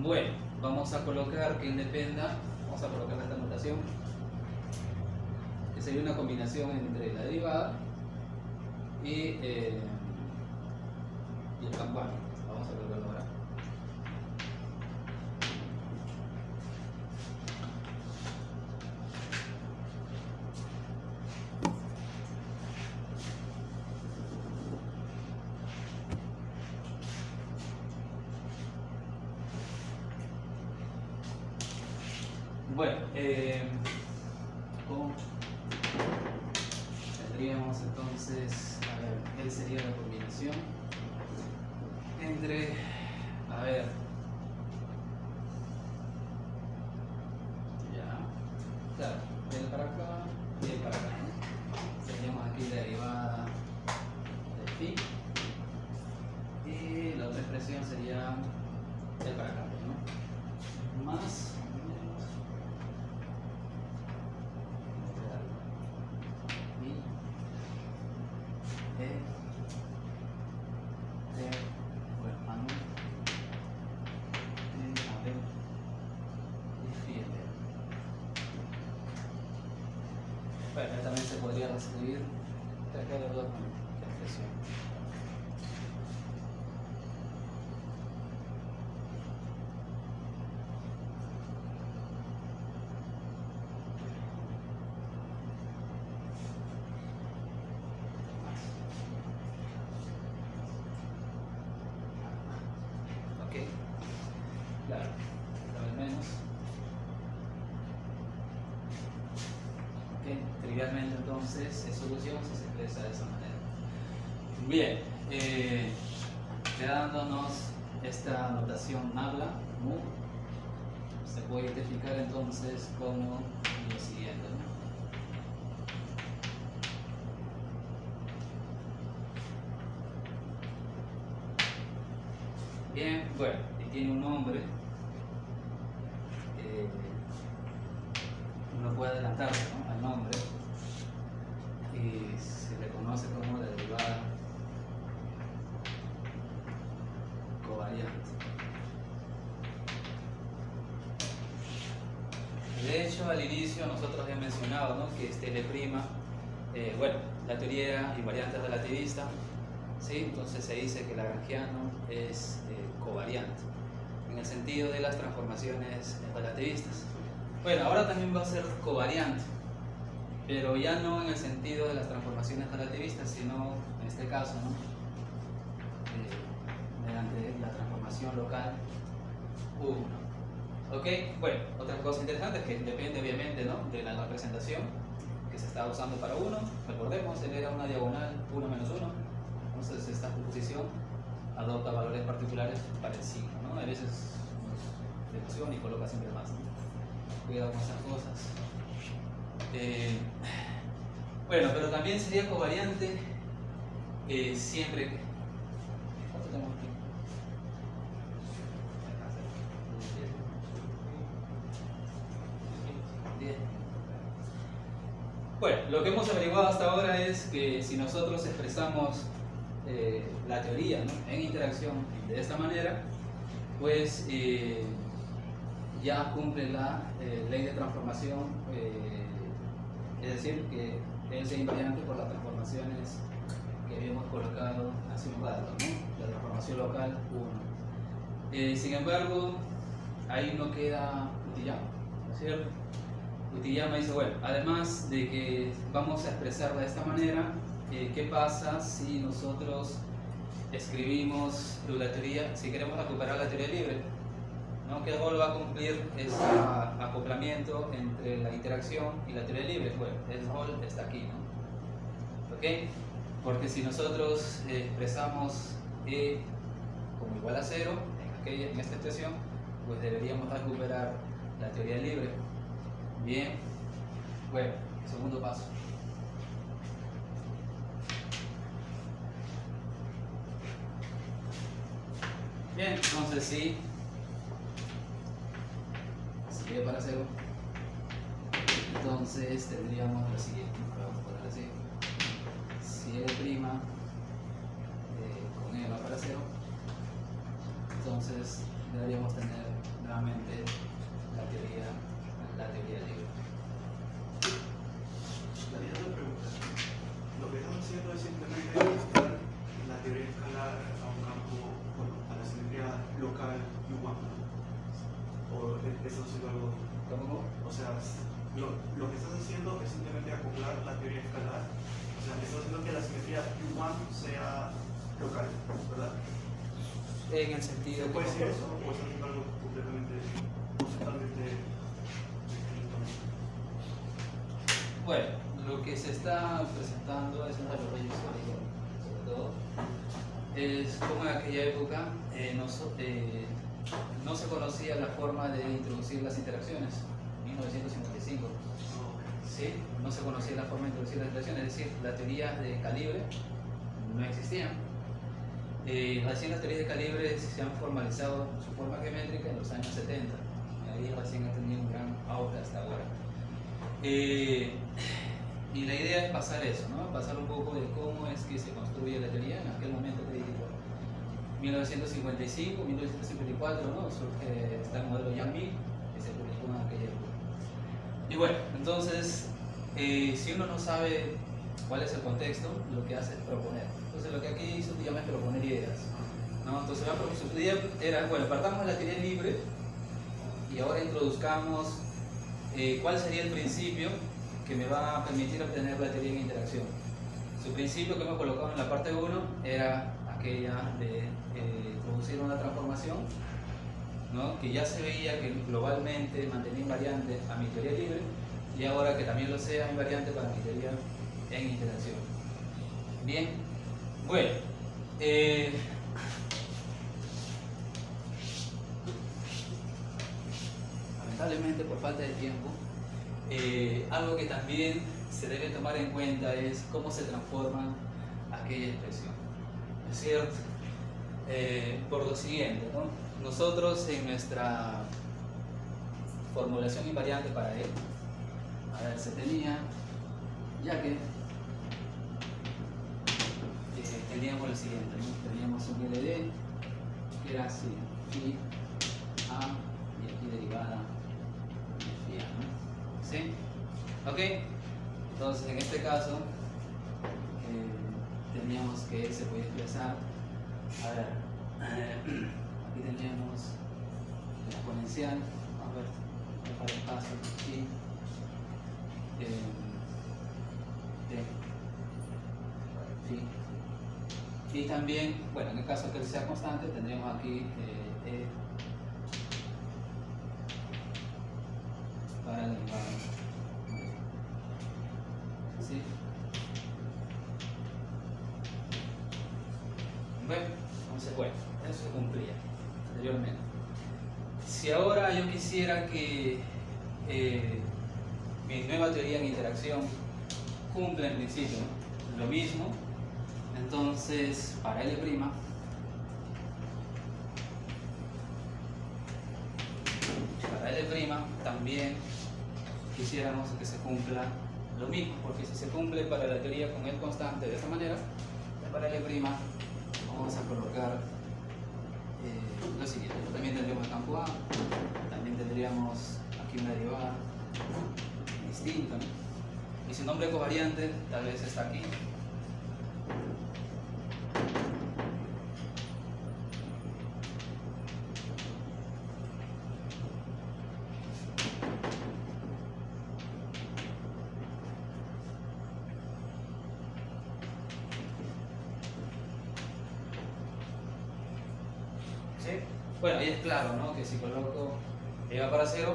bueno, vamos a colocar que dependa, vamos a colocar esta notación, que sería una combinación entre la derivada y el campo A. Vamos a colocarlo ahora. Bueno, tendríamos entonces, a ver, ¿qué sería la combinación entre, a ver, ya, claro, el para acá y el para acá, ¿no? Tendríamos aquí la derivada de phi y la otra expresión sería el para acá, ¿no? Más bueno, también se podría escribir de dos expresión. Ok, claro, una vez menos. Ok, trivialmente entonces es solución si se expresa de esa manera. Bien, quedándonos esta notación habla, mu, se puede identificar entonces como lo siguiente, ¿no? Bien, bueno, y tiene un nombre. Uno puede adelantarse, ¿no?, al nombre y se le conoce como la derivada covariante. De hecho, al inicio nosotros habíamos mencionado, ¿no?, que L', bueno, la teoría invariante relativista, ¿sí? Entonces se dice que Lagrangiano es covariante en el sentido de las transformaciones relativistas. Bueno, ahora también va a ser covariante, pero ya no en el sentido de las transformaciones relativistas, sino en este caso, ¿no?, mediante la transformación local 1. ¿Ok? Bueno, otra cosa interesante es que depende obviamente, ¿no?, de la representación que se estaba usando para 1. Recordemos, él era una diagonal 1 menos 1, entonces esta composición adopta valores particulares para el signo, ¿no? A veces de emoción y coloca siempre más, ¿no? Cuidado con esas cosas. Bueno, pero también sería covariante siempre que... ¿Cuánto tenemos aquí? Bueno, lo que hemos averiguado hasta ahora es que si nosotros expresamos la teoría, ¿no?, en interacción de esta manera, pues ya cumple la ley de transformación, es decir, que es invariante por las transformaciones que habíamos colocado hace un rato, ¿no?, la transformación local 1. Sin embargo, ahí no queda Utiyama, ¿no es cierto? Utiyama dice, bueno, además de que vamos a expresarla de esta manera, ¿qué pasa si nosotros escribimos la teoría, si queremos recuperar la teoría libre, ¿no? ¿Qué rol va a cumplir ese acoplamiento entre la interacción y la teoría libre? Bueno, el rol está aquí, ¿no? ¿Ok? Porque si nosotros expresamos E como igual a 0 en esta expresión, pues deberíamos recuperar la teoría libre. Bien, bueno, segundo paso. Bien, entonces sí, si E para 0, entonces tendríamos lo siguiente, vamos a poner así: si L' con E va para 0, entonces deberíamos tener nuevamente la teoría libre. Daría una pregunta. Lo que estamos haciendo es simplemente ajustar la teoría escalar a un campo, bueno, a la simetría local U1. ¿O estás haciendo algo? ¿Cómo? O sea, lo que estás haciendo es simplemente acoplar la teoría escalar. O sea, estás haciendo que la simetría U1 sea local, ¿verdad? En el sentido ¿Se puede que... decir eso? ¿O estás haciendo algo completamente, totalmente distinto? Bueno, lo que se está presentando es un desarrollo histórico, sobre todo. Es como en aquella época no se conocía la forma de introducir las interacciones, 1955. ¿Sí? No se conocía la forma de introducir las interacciones, es decir, las teorías de calibre no existían. Recién las teorías de calibre se han formalizado su forma geométrica en los años 70. Ahí recién ha tenido un gran auge hasta ahora. Y la idea es pasar eso, ¿no? Pasar un poco de cómo es que se construye la teoría en aquel momento, te digo, 1955, 1954, ¿no? Surge, está el modelo Yang-Mills, que se publicó en aquella época. Y bueno, entonces, si uno no sabe cuál es el contexto, lo que hace es proponer. Entonces lo que aquí hizo Utiyama es proponer ideas, ¿no? Entonces su idea era, bueno, partamos de la teoría libre y ahora introduzcamos cuál sería el principio que me va a permitir obtener la teoría en interacción. Su principio que hemos colocado en la parte 1 era aquella de introducir una transformación, ¿no?, que ya se veía que globalmente mantenía invariante a mi teoría libre y ahora que también lo sea invariante para mi teoría en interacción. Bien, bueno, lamentablemente por falta de tiempo, algo que también se debe tomar en cuenta es cómo se transforma aquella expresión. ¿Es cierto? Por lo siguiente, ¿no? Nosotros en nuestra formulación invariante para él, a ver, se tenía, ya que teníamos lo siguiente, ¿no? Teníamos un LD que era así, phi a y aquí derivada de phi a, ¿no? ¿Sí? ¿Ok? Entonces en este caso teníamos que se puede expresar, a ver, aquí teníamos el exponencial, a ver, para el paso aquí, y también, bueno, en el caso que sea constante, tendríamos aquí para la derivada. ¿Sí? Bueno, entonces, bueno, eso se cumplía anteriormente. Si ahora yo quisiera que mi nueva teoría en interacción cumpla en principio lo mismo, entonces para L', también quisiéramos que se cumpla lo mismo, porque si se cumple para la teoría con L constante de esta manera, para L' vamos a colocar lo siguiente. También tendríamos el campo A, también tendríamos aquí una derivada distinta, ¿no? Y su nombre covariante tal vez está aquí. Bueno, ahí es claro, ¿no? Que si coloco llega para 0,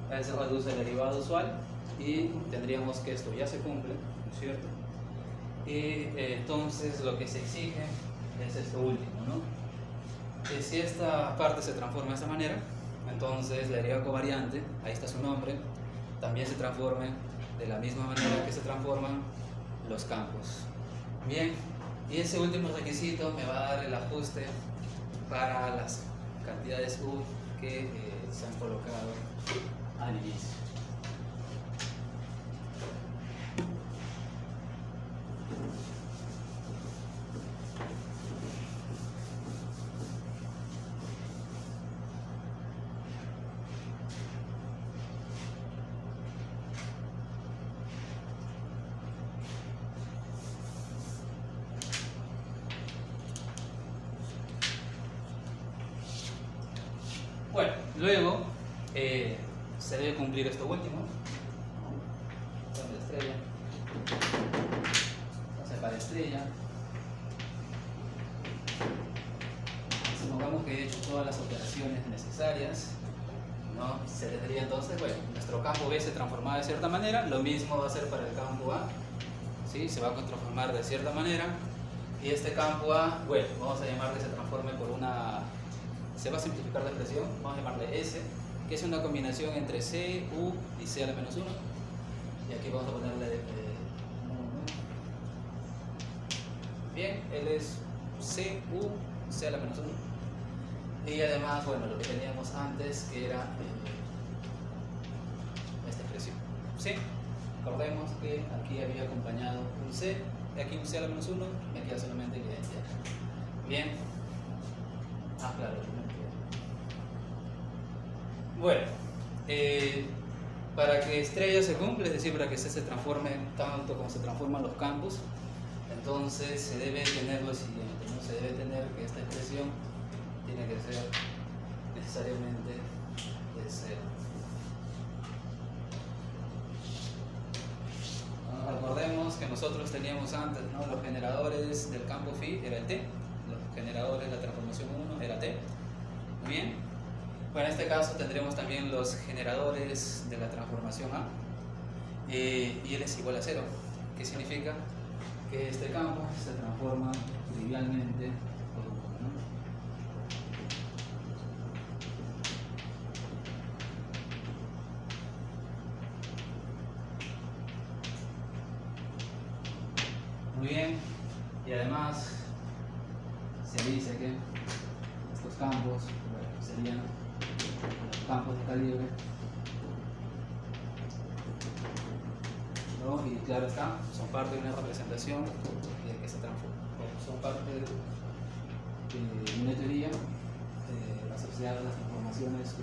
ahí se reduce el derivado usual y tendríamos que esto ya se cumple, ¿no es cierto? Y entonces lo que se exige es esto último, ¿no? Que si esta parte se transforma de esta manera, entonces la derivada covariante, ahí está su nombre, también se transforme de la misma manera que se transforman los campos. Bien, y ese último requisito me va a dar el ajuste para las cantidades U que se han colocado al inicio. Bueno, luego se debe cumplir esto último, ¿no? Con la estrella. Entonces para estrella, supongamos que he hecho todas las operaciones necesarias, ¿no? Se tendría entonces, bueno, nuestro campo B se transformaba de cierta manera, lo mismo va a ser para el campo A, ¿sí? Se va a transformar de cierta manera, y este campo A, bueno, vamos a llamarle se transforme por una... Se va a simplificar la expresión, vamos a llamarle S, que es una combinación entre C, U y C a la menos 1. Y aquí vamos a ponerle 1. Bien, él es C, U, C a la menos 1. Y además, bueno, lo que teníamos antes, que era esta expresión. ¿Sí? Recordemos que aquí había acompañado un C, y aquí un C a la menos 1, me queda solamente evidencia. Bien. Claro. Bueno, para que estrella se cumpla, es decir, para que C se transforme tanto como se transforman los campos, entonces se debe tener lo siguiente, ¿no? Se debe tener que esta expresión tiene que ser necesariamente de 0. Recordemos que nosotros teníamos antes, ¿no? Los generadores del campo phi era el T, los generadores de la transformación 1 era T. Muy bien. Bueno, en este caso tendremos también los generadores de la transformación A y L es igual a 0, que significa que este campo se transforma trivialmente por 1, ¿no? se dice que estos campos, bueno, serían los campos de calibre, ¿no? Y claro está, son parte de una representación de que se transforma, son parte de una teoría asociada a las transformaciones.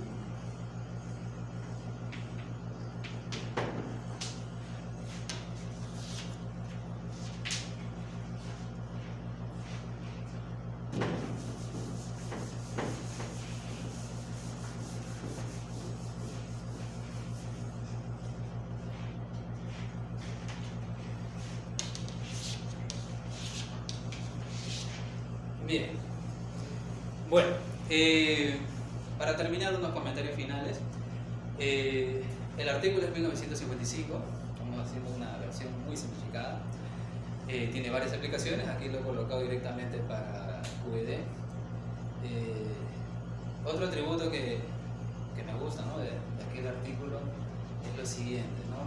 Bien, bueno, para terminar unos comentarios finales, el artículo es 1955, estamos haciendo una versión muy simplificada, tiene varias aplicaciones, aquí lo he colocado directamente para QED. Otro atributo que me gusta, ¿no?, de aquel artículo es lo siguiente, ¿no?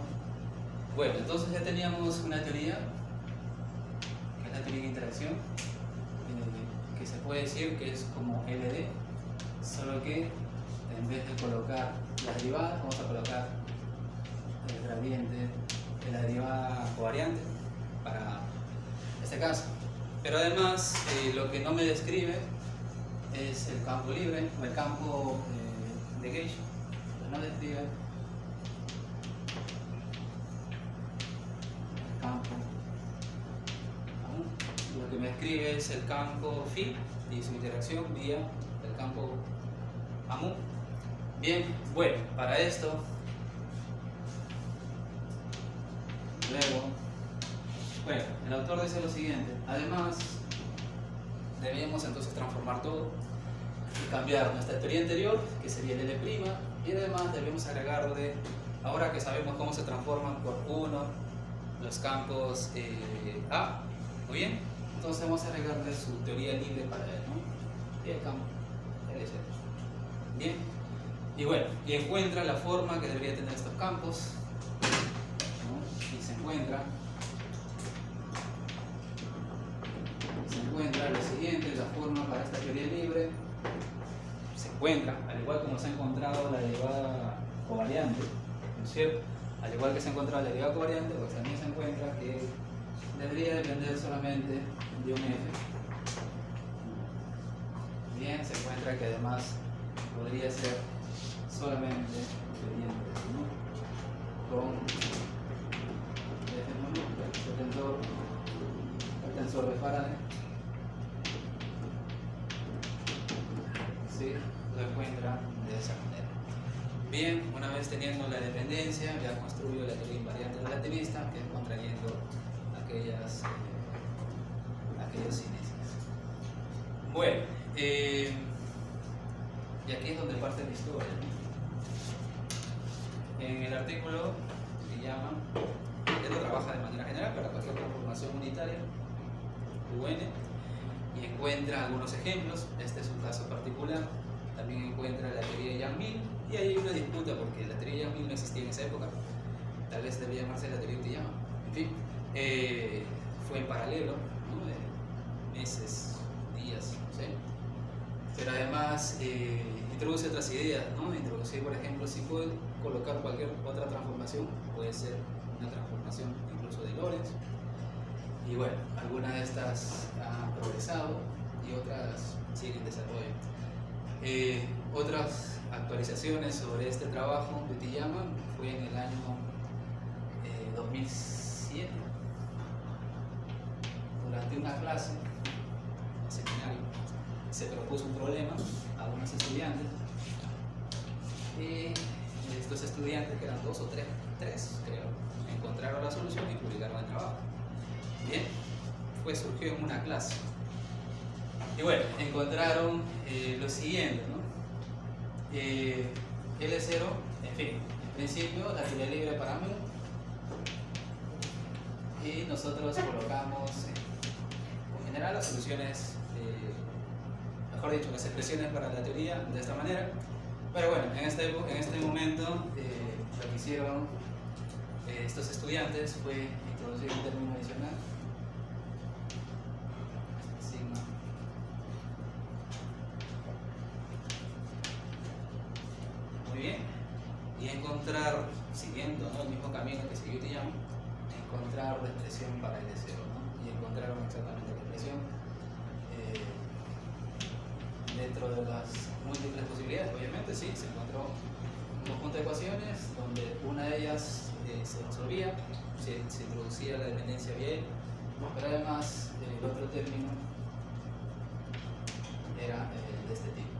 Bueno, entonces ya teníamos una teoría, que es la teoría de interacción, que se puede decir que es como LD, solo que en vez de colocar las derivadas, vamos a colocar el gradiente de la derivada covariante para este caso. Pero además, lo que no me describe es el campo libre o el campo de Gauge. No describe el campo. Lo que me escribe es el campo phi y su interacción vía el campo AMU. Bien, bueno, para esto, luego, bueno, el autor dice lo siguiente: además, debemos entonces transformar todo y cambiar nuestra teoría anterior, que sería el L', y además debemos agregarle, ahora que sabemos cómo se transforman por uno los campos A, muy bien, entonces vamos a agregarle su teoría libre para él, ¿no? Y el campo LZ. Bien, y bueno, y encuentra la forma que debería tener estos campos, ¿no? Y se encuentra lo siguiente: la forma para esta teoría libre se encuentra, al igual como se ha encontrado la derivada covariante, ¿no es cierto? Al igual que se ha encontrado la derivada covariante, pues también se encuentra que debería depender solamente de un F. Bien, se encuentra que además podría ser solamente dependiente, ¿no?, con el tensor de Faraday. Sí, lo encuentra de esa manera. Bien, una vez teniendo la dependencia, ya construyo la teoría invariante relativista, que es contrayendo aquellas cinéticas. Bueno, y aquí es donde parte la historia, ¿no? En el artículo que llama, él lo trabaja de manera general para cualquier transformación unitaria, UN, y encuentra algunos ejemplos. Este es un caso particular. También encuentra la teoría de Yang-Mills, y ahí hay una disputa porque la teoría de Yang-Mills no existía en esa época. Tal vez debería llamarse la teoría de Utiyama. En fin, fue en paralelo, ¿no?, de meses, días, no sé. Pero además introduce otras ideas, ¿no? Introducir, por ejemplo, si puede colocar cualquier otra transformación, puede ser una transformación incluso de Lorentz. Y bueno, algunas de estas han progresado y otras siguen en desarrollo. Otras actualizaciones sobre este trabajo de Utiyama fue en el año 2007, durante una clase, un seminario. Se propuso un problema a unos estudiantes, y estos estudiantes, que eran dos o tres creo, encontraron la solución y publicaron el trabajo. Bien, surgió en una clase. Y bueno, encontraron lo siguiente, ¿no? L0, en fin, en principio la teoría libre para mí, y nosotros colocamos en general las soluciones, mejor dicho, las expresiones para la teoría de esta manera. Pero bueno, en este momento lo que hicieron estos estudiantes fue introducir un término adicional, sigma encontrar, siguiendo, ¿no?, el mismo camino que siguió Utiyama, encontrar la expresión para el deseo, ¿no? Y encontraron exactamente la expresión dentro de las múltiples posibilidades. Obviamente sí, se encontró un conjunto de ecuaciones donde una de ellas se resolvía, se introducía la dependencia bien, pero además el otro término era de este tipo.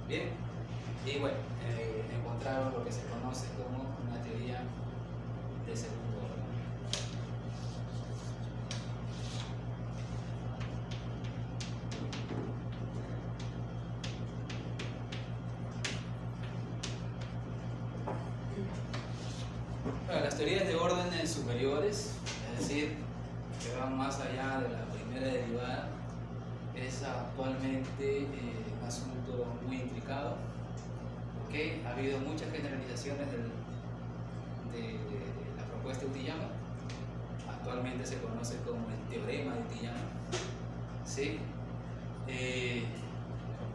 Bien, y bueno, encontraron lo que se conoce como una teoría de segundo orden. Bueno, las teorías de órdenes superiores, es decir, que van más allá de la primera derivada, es actualmente un asunto muy intricado, porque ha habido muchas generalizaciones de la propuesta de Utiyama. Actualmente se conoce como el teorema de Utiyama, ¿sí?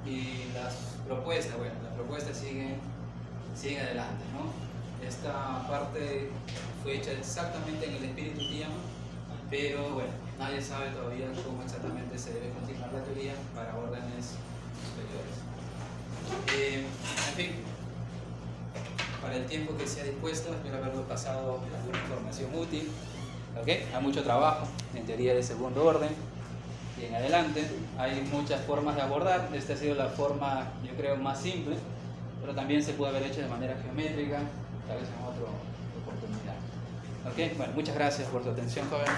Y las propuestas siguen adelante, ¿no? Esta parte fue hecha exactamente en el espíritu de Utiyama, pero bueno, nadie sabe todavía cómo exactamente se debe continuar la teoría para órdenes superiores. En fin, para el tiempo que se ha dispuesto, espero haberlo pasado alguna información útil. ¿Okay? Hay mucho trabajo en teoría de segundo orden y en adelante hay muchas formas de abordar. Esta ha sido la forma, yo creo, más simple, pero también se puede haber hecho de manera geométrica, tal vez en otra oportunidad. ¿Okay? Bueno, muchas gracias por su atención, jóvenes.